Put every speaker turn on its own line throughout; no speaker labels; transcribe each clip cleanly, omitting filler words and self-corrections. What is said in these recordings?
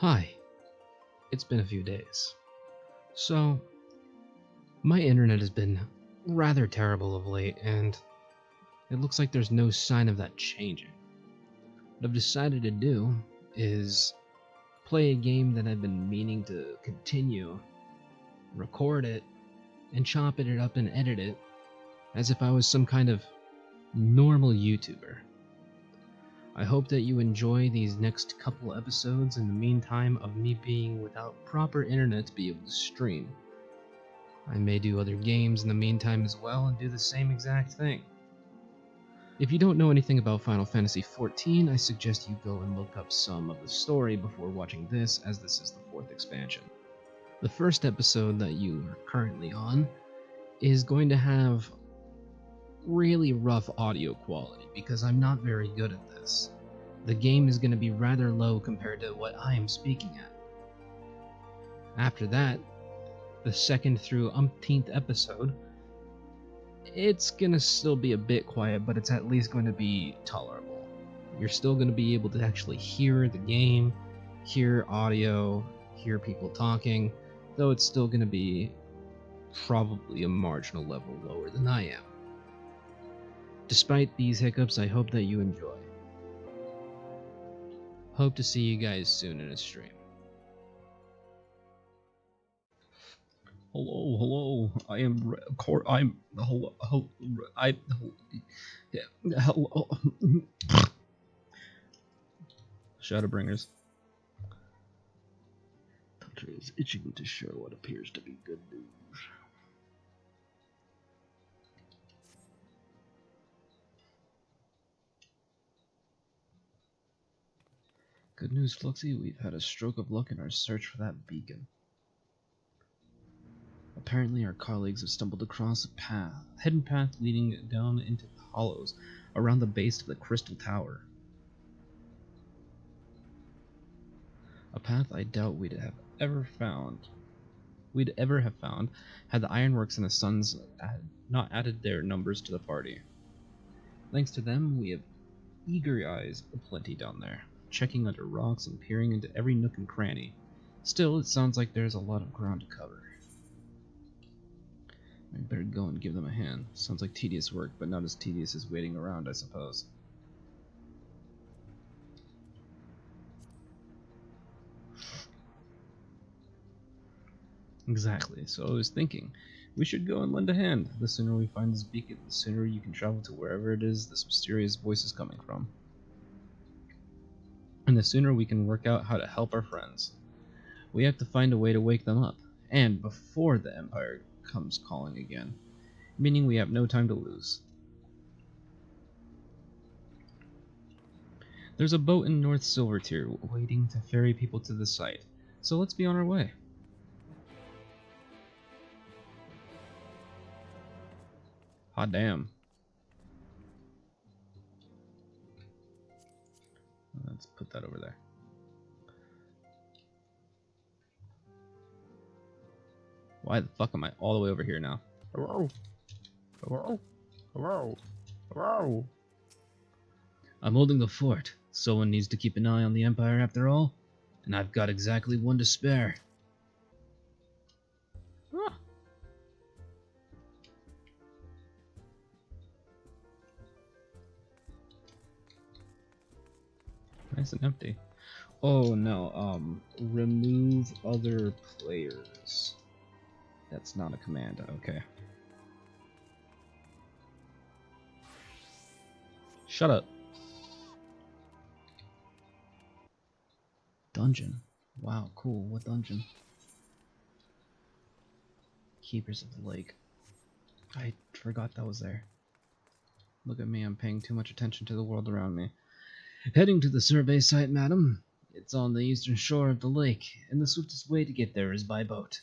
Hi, it's been a few days. So, my internet has been rather terrible of late, and it looks like there's no sign of that changing. What I've decided to do is play a game that I've been meaning to continue, record it, and chop it up and edit it as if I was some kind of normal YouTuber. I hope that you enjoy these next couple episodes in the meantime of me being without proper internet to be able to stream. I may do other games in the meantime as well and do the same exact thing. If you don't know anything about Final Fantasy XIV, I suggest you go and look up some of the story before watching this, as this is the 4th expansion. The first episode that you are currently on is going to have really rough audio quality because I'm not very good at this. The game is going to be rather low compared to what I am speaking at. After that, the 2nd through umpteenth episode, it's gonna still be a bit quiet, but it's at least going to be tolerable. You're still going to be able to actually hear the game, hear audio, hear people talking, though it's still going to be probably a marginal level lower than I am. Despite these hiccups, I hope that you enjoy. Hope to see you guys soon in a stream. Hello, I am hello. Shadowbringers. Toucher is itching to show what appears to be good news. Good news, Fluxy, we've had a stroke of luck in our search for that beacon. Apparently our colleagues have stumbled across a hidden path leading down into the hollows around the base of the Crystal Tower. A path I doubt we'd ever have found had the Ironworks and the Suns not added their numbers to the party. Thanks to them, we have eager eyes aplenty down there, checking under rocks and peering into every nook and cranny. Still, it sounds like there's a lot of ground to cover. I better go and give them a hand. Sounds like tedious work, but not as tedious as waiting around, I suppose. Exactly, so I was thinking, we should go and lend a hand. The sooner we find this beacon, the sooner you can travel to wherever it is this mysterious voice is coming from. And the sooner we can work out how to help our friends. We have to find a way to wake them up, and before the Empire comes calling again, meaning we have no time to lose. There's a boat in North Silvertier waiting to ferry people to the site, so let's be on our way. Hot damn. Let's put that over there. Why the fuck am I all the way over here now? Hello? Hello? Hello? Hello? I'm holding the fort. Someone needs to keep an eye on the Empire after all, and I've got exactly one to spare. Ah. Nice and empty. Oh no, remove other players. That's not a command, okay. Shut up. Dungeon. Wow, cool. What dungeon? Keepers of the Lake. I forgot that was there. Look at me, I'm paying too much attention to the world around me. Heading to the survey site, madam. It's on the eastern shore of the lake, and the swiftest way to get there is by boat.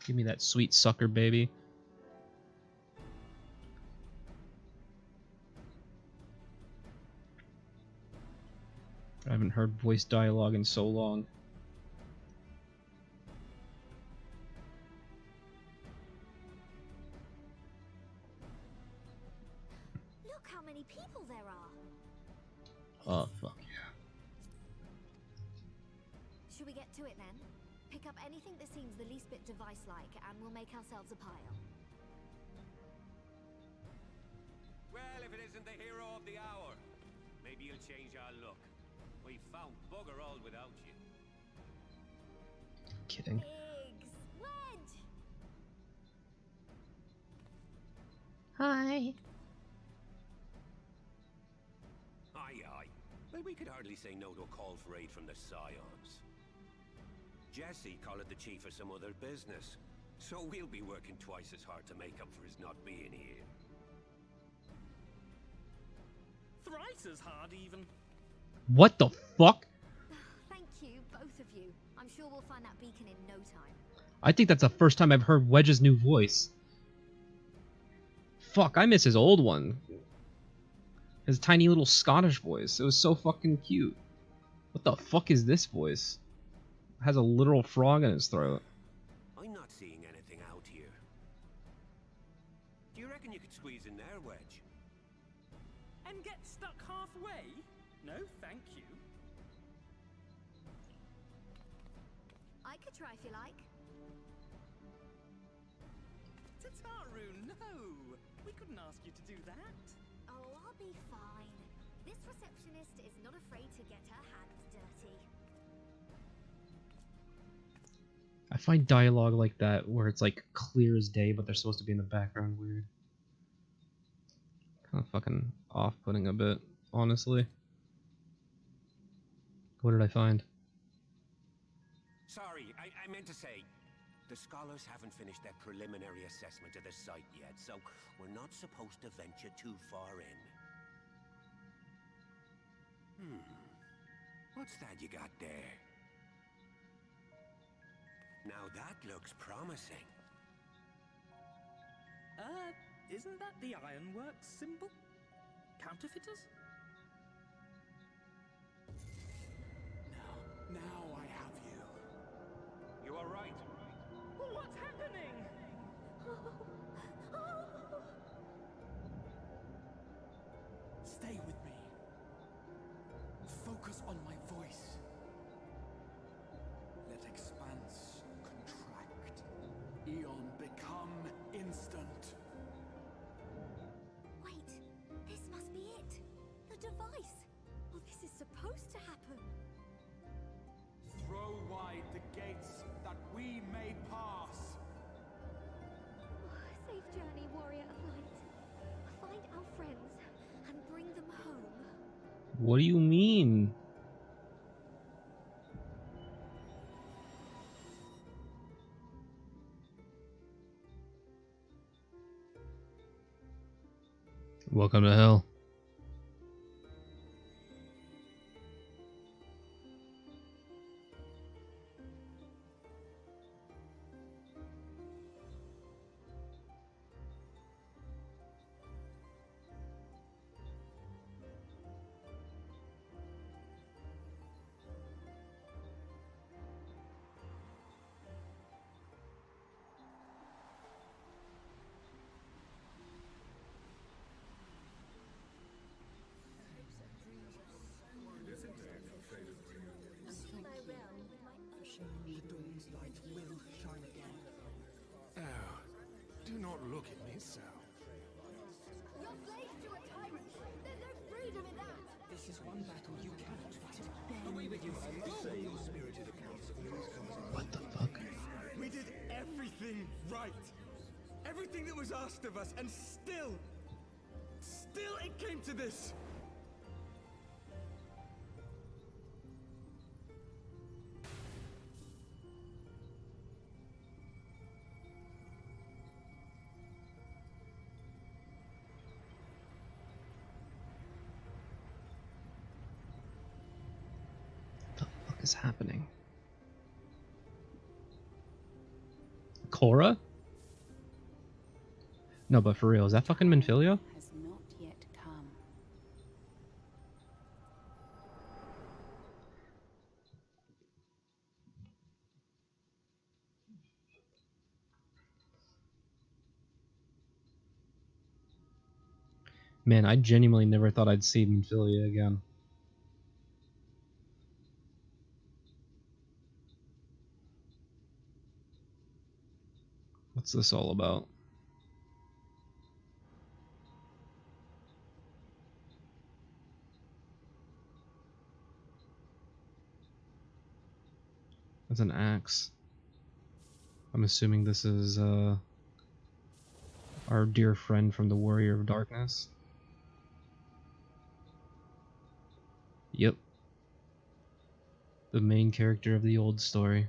Give me that sweet sucker, baby. I haven't heard voice dialogue in so long.
Look how many people there are.
Oh, fuck yeah.
Should we get to it then? Pick up anything that seems the least bit device-like, and we'll make ourselves a pile.
Well, if it isn't the hero of the hour, maybe you'll change our look. We found bugger all without you.
Kidding.
Biggs! Wedge!
Hi.
Aye, aye. Well, we could hardly say no to a call for aid from the Scions. Jesse called the chief for some other business, so we'll be working twice as hard to make up for his not being here.
Thrice as hard, even.
What the fuck?
Thank you, both of you. I'm sure we'll find that beacon in no time.
I think that's the first time I've heard Wedge's new voice. Fuck, I miss his old one. His tiny little Scottish voice. It was so fucking cute. What the fuck is this voice? It has a literal frog in his throat.
I'm not seeing anything out here. Do you reckon you could squeeze in there, Wedge?
And get stuck halfway? No, thank you.
I could try if you like.
Tataru, no! We couldn't ask you to do that.
Oh, I'll be fine. This receptionist is not afraid to get her hands dirty.
I find dialogue like that where it's like clear as day, but they're supposed to be in the background weird. Kind of fucking off-putting a bit, honestly. What did I find?
Sorry, I meant to say, the scholars haven't finished their preliminary assessment of the site yet, so we're not supposed to venture too far in. What's that you got there? Now that looks promising.
Isn't that the Ironworks symbol? Counterfeiters?
Now I have you.
You are right.
What's happening?
Stay with me. Focus on my voice. Let expanse contract. Eon become instant.
Wait, this must be it. The device. Well, this is supposed to happen.
Throw wide the gates that we may pass.
Safe journey, warrior of light. Find our friends and bring them home.
What do you mean? Welcome to hell.
Oh, do not look at me so.
You're slaves to a tyrant. There's no freedom in that.
This is one battle you cannot fight. Away with you.
What the fuck?
We did everything right. Everything that was asked of us, and still it came to this.
What the fuck is happening? Cora? No, but for real, is that fucking Menfilia?
Has not yet come.
Man, I genuinely never thought I'd see Minfilia again. What's this all about? That's an axe. I'm assuming this is our dear friend from the Warrior of Darkness. Yep. The main character of the old story.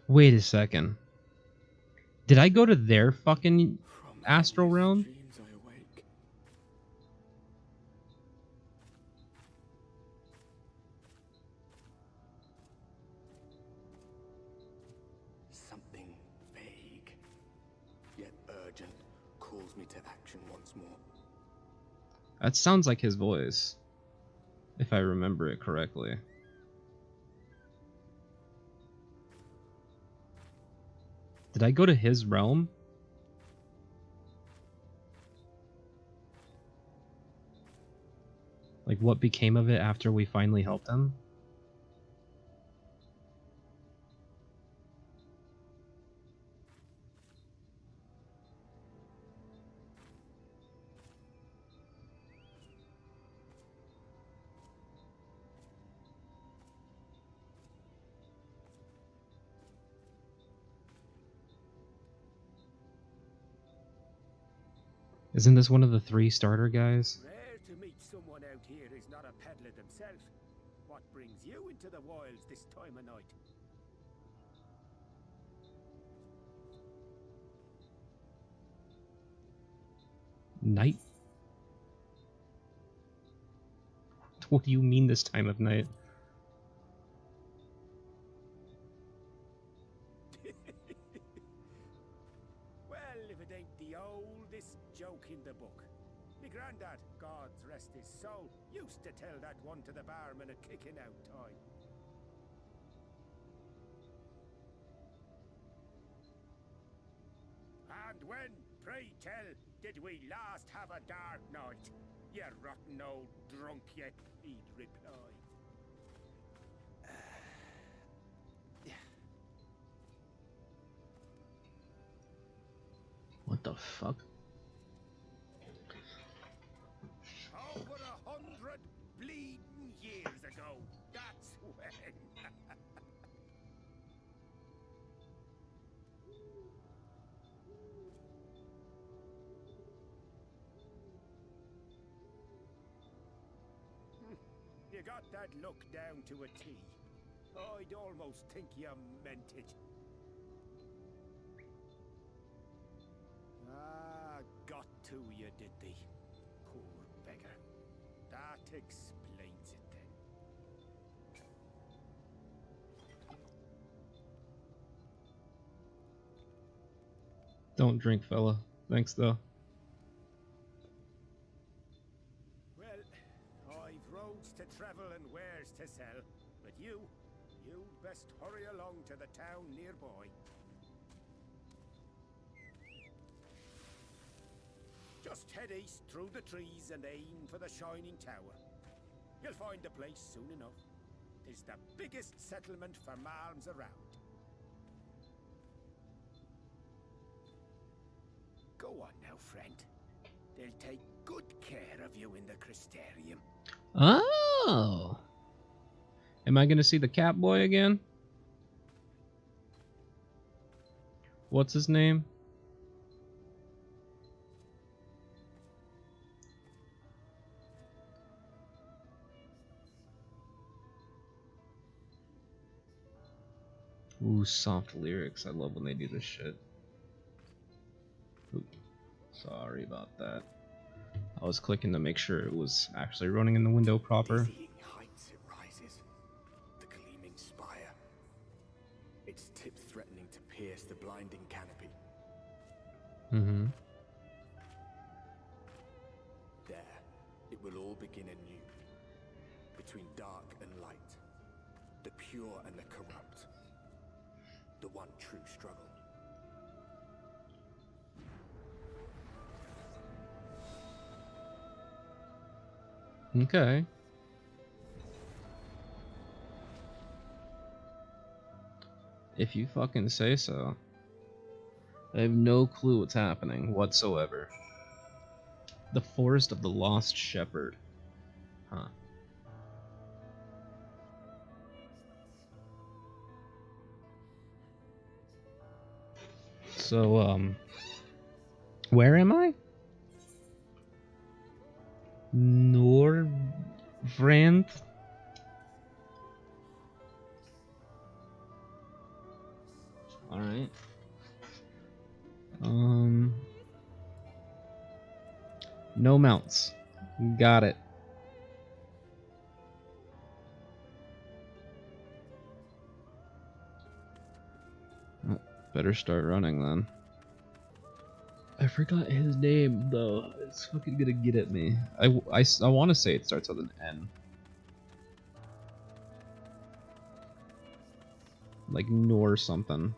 Wait a second. Did I go to their fucking
From
astral
endless
realm?
dreams I awake. Something vague, yet urgent, calls me to action once more.
That sounds like his voice, if I remember it correctly. Did I go to his realm? Like, what became of it after we finally helped him? Isn't this one of the 3 starter guys?
Rare to meet someone out here who's not a peddler themselves. What brings you into the wilds this time of night?
Night? What do you mean this time of night?
Well, if it ain't the oldest joke in the book. Me granddad, God's rest his soul, used to tell that one to the barman at kicking out time. And when, pray tell, did we last have a dark night? You rotten old drunk yet, he'd reply.
What the fuck?
Over 100 bleeding years ago, that's when. You got that look down to a T. I'd almost think you meant it. Ah, got to you, did they? Poor beggar. That explains it then.
Don't drink, fella. Thanks, though.
Well, I've roads to travel and wares to sell, but you'd best hurry along to the town nearby. Just head east through the trees and aim for the Shining Tower. You'll find the place soon enough. 'Tis the biggest settlement for malms around. Go on now, friend. They'll take good care of you in the Crystarium.
Oh! Am I gonna see the Catboy again? What's his name? Ooh, soft lyrics. I love when they do this shit. Oop. Sorry about that. I was clicking to make sure it was actually running in the window proper.
Dizzying heights it rises. The gleaming spire. Its tip threatening to pierce the blinding canopy.
Mm-hmm.
There, it will all begin anew. Between dark and light. The pure and the corrupt. The one true struggle.
Okay. If you fucking say so. I have no clue what's happening whatsoever. The Forest of the Lost Shepherd. Huh. So, where am I? Norvrand? Alright. No mounts. Got it. Oh, better start running then. I forgot his name though. It's fucking gonna get at me. I want to say it starts with an N. Like Nor something.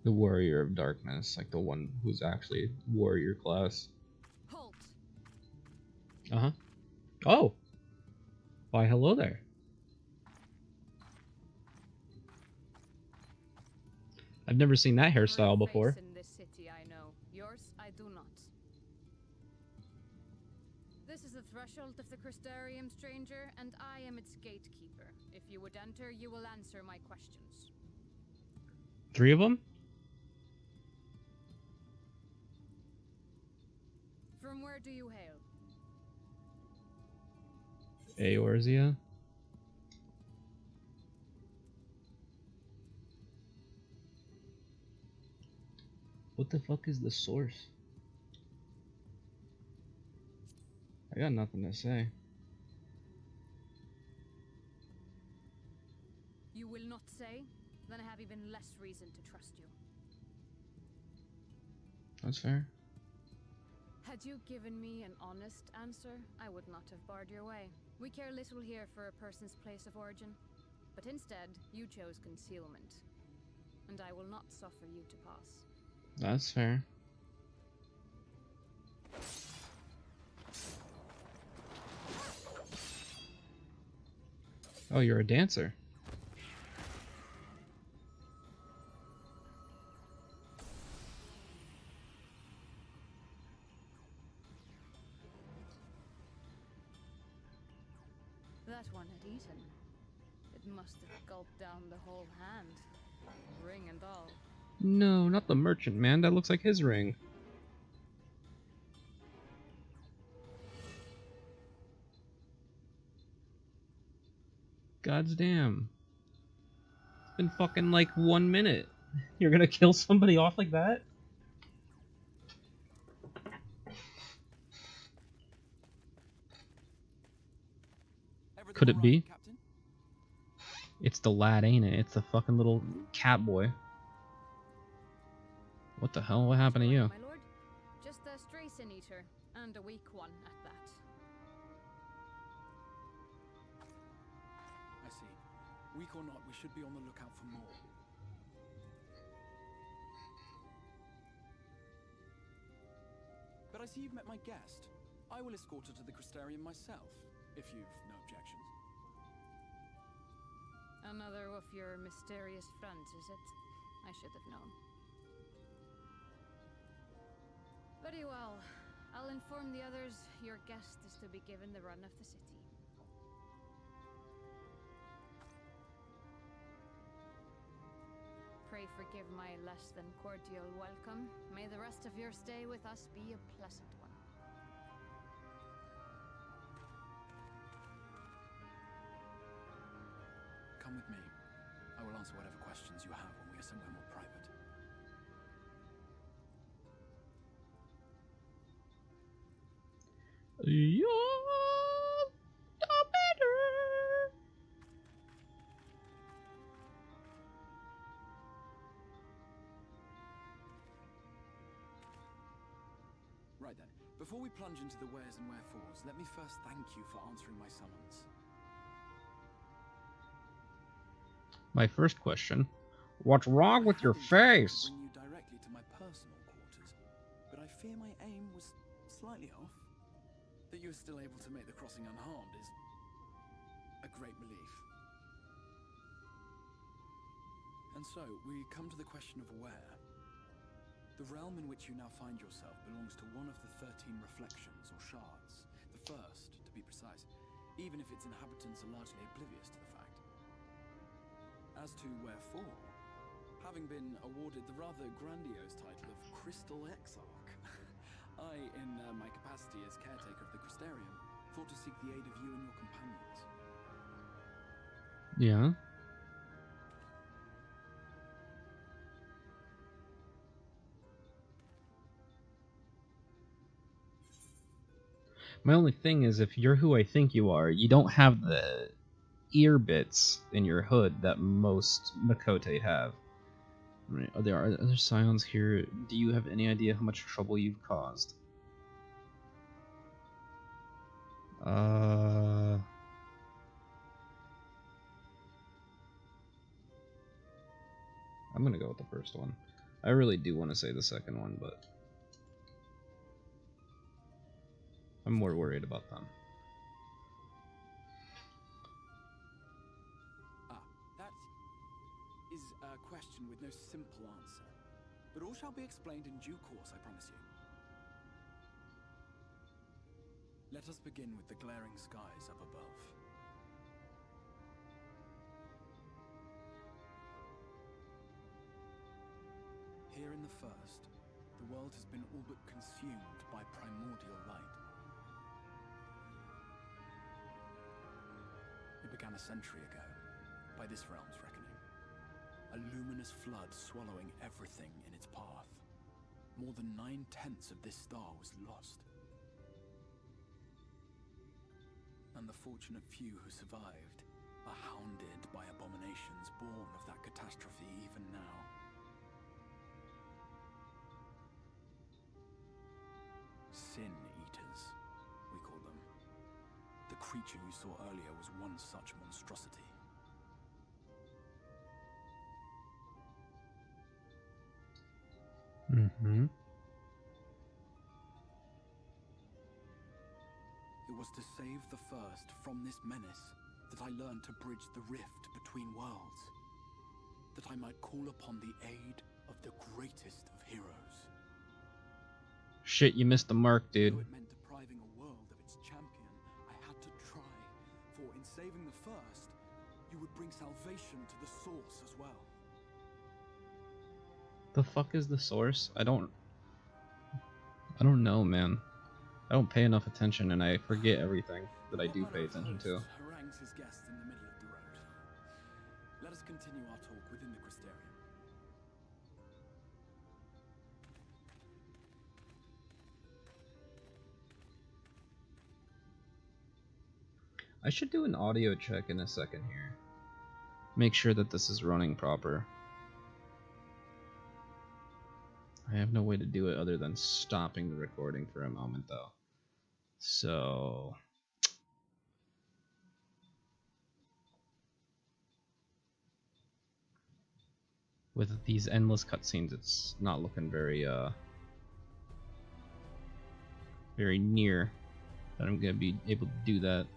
The Warrior of Darkness, like the one who's actually warrior class.
Halt.
Uh-huh. Oh! Why, hello there. I've never seen that hairstyle before.
In this city, I know. Yours, I do not. This is the threshold of the Crystarium, stranger, and I am its gatekeeper. If you would enter, you will answer my questions.
3 of them?
From where do you hail?
Eorzea? What the fuck is the source? I got nothing to say.
You will not say? Then I have even less reason to trust you.
That's fair.
Had you given me an honest answer, I would not have barred your way. We care little here for a person's place of origin, but instead, you chose concealment. And I will not suffer you to pass.
That's fair. Oh, you're a dancer.
That one had eaten. It must have gulped down the whole hand, ring and all.
No, not the merchant, man. That looks like his ring. God's damn. It's been fucking like 1 minute. You're gonna kill somebody off like that? Could it be? It's the lad, ain't it? It's the fucking little cat boy. What the hell? What happened to you?
My lord, just a stray sin eater, and a weak one at that.
I see. Weak or not, we should be on the lookout for more. But I see you've met my guest. I will escort her to the Crystarium myself, if you've no objections.
Another of your mysterious friends, is it? I should have known. Very well. I'll inform the others your guest is to be given the run of the city. Pray forgive my less than cordial welcome. May the rest of your stay with us be a pleasant one.
come with me. I will answer whatever questions you have when we are somewhere more private.
You're the better.
Right then, before we plunge into the wheres and wherefores, let me first thank you for answering my summons.
My first question, what's wrong with your
I had intended
face?
to bring you directly to my personal quarters, but I fear my aim was slightly off. That you are still able to make the crossing unharmed is a great relief. And so, we come to the question of where. The realm in which you now find yourself belongs to one of the 13 reflections, or shards. The first, to be precise, even if its inhabitants are largely oblivious to the fact. As to wherefore, having been awarded the rather grandiose title of Crystal Exarch, I, in my capacity as caretaker of the Crystarium, thought to seek the aid of you and your companions.
Yeah. My only thing is, if you're who I think you are, you don't have the ear bits in your hood that most Makote have. Right. Are there other scions here? Do you have any idea how much trouble you've caused? I'm gonna go with the first one. I really do want to say the second one, but I'm more worried about them.
That is a question with no simple answer. But all shall be explained in due course, I promise you. Let us begin with the glaring skies up above. Here in the first, the world has been all but consumed by primordial light. It began a century ago, by this realm's reckoning. A luminous flood swallowing everything in its path. More than 9/10 of this star was lost. And the fortunate few who survived are hounded by abominations born of that catastrophe even now. Sin Eaters, we call them. The creature you saw earlier was one such monstrosity.
Mm-hmm.
It was to save the first from this menace that I learned to bridge the rift between worlds. That I might call upon the aid of the greatest of heroes.
Shit, you missed the mark, dude.
Though it meant depriving a world of its champion, I had to try. For in saving the first, you would bring salvation to the source as well.
The fuck is the source? I don't know, man. I don't pay enough attention, and I forget everything that I do pay attention to.
Harangues his guests in the middle of the road. Let us continue our talk within the Crystarium.
I should do an audio check in a second here. Make sure that this is running proper. I have no way to do it other than stopping the recording for a moment, though. So... with these endless cutscenes, it's not looking very near that I'm gonna be able to do that.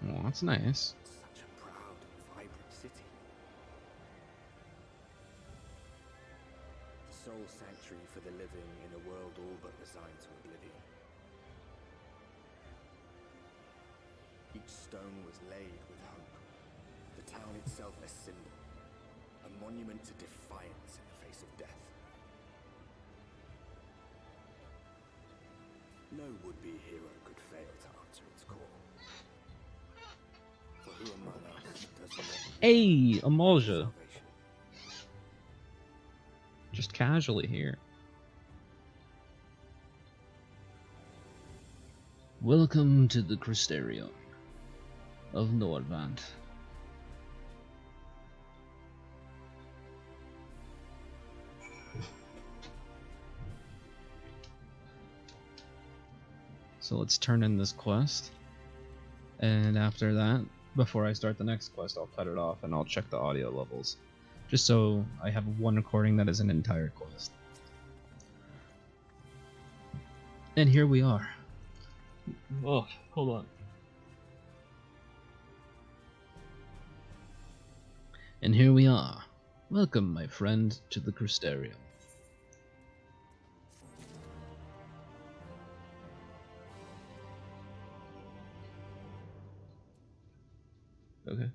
Oh, that's nice.
Such a proud and vibrant city. The sole sanctuary for the living in a world all but resigned to oblivion. Each stone was laid with hope, itself a symbol, a monument to defiance in the face of death. No would-be hero could fail to answer its call. For who among us does not
Hey, Amalja.
salvation?
Just casually here. Welcome to the Crystarium of Nordvand. So let's turn in this quest. And after that, before I start the next quest, I'll cut it off and I'll check the audio levels. Just so I have one recording that is an entire quest. And here we are. Oh, hold on. And here we are. Welcome, my friend, to the Crystarium. Okay.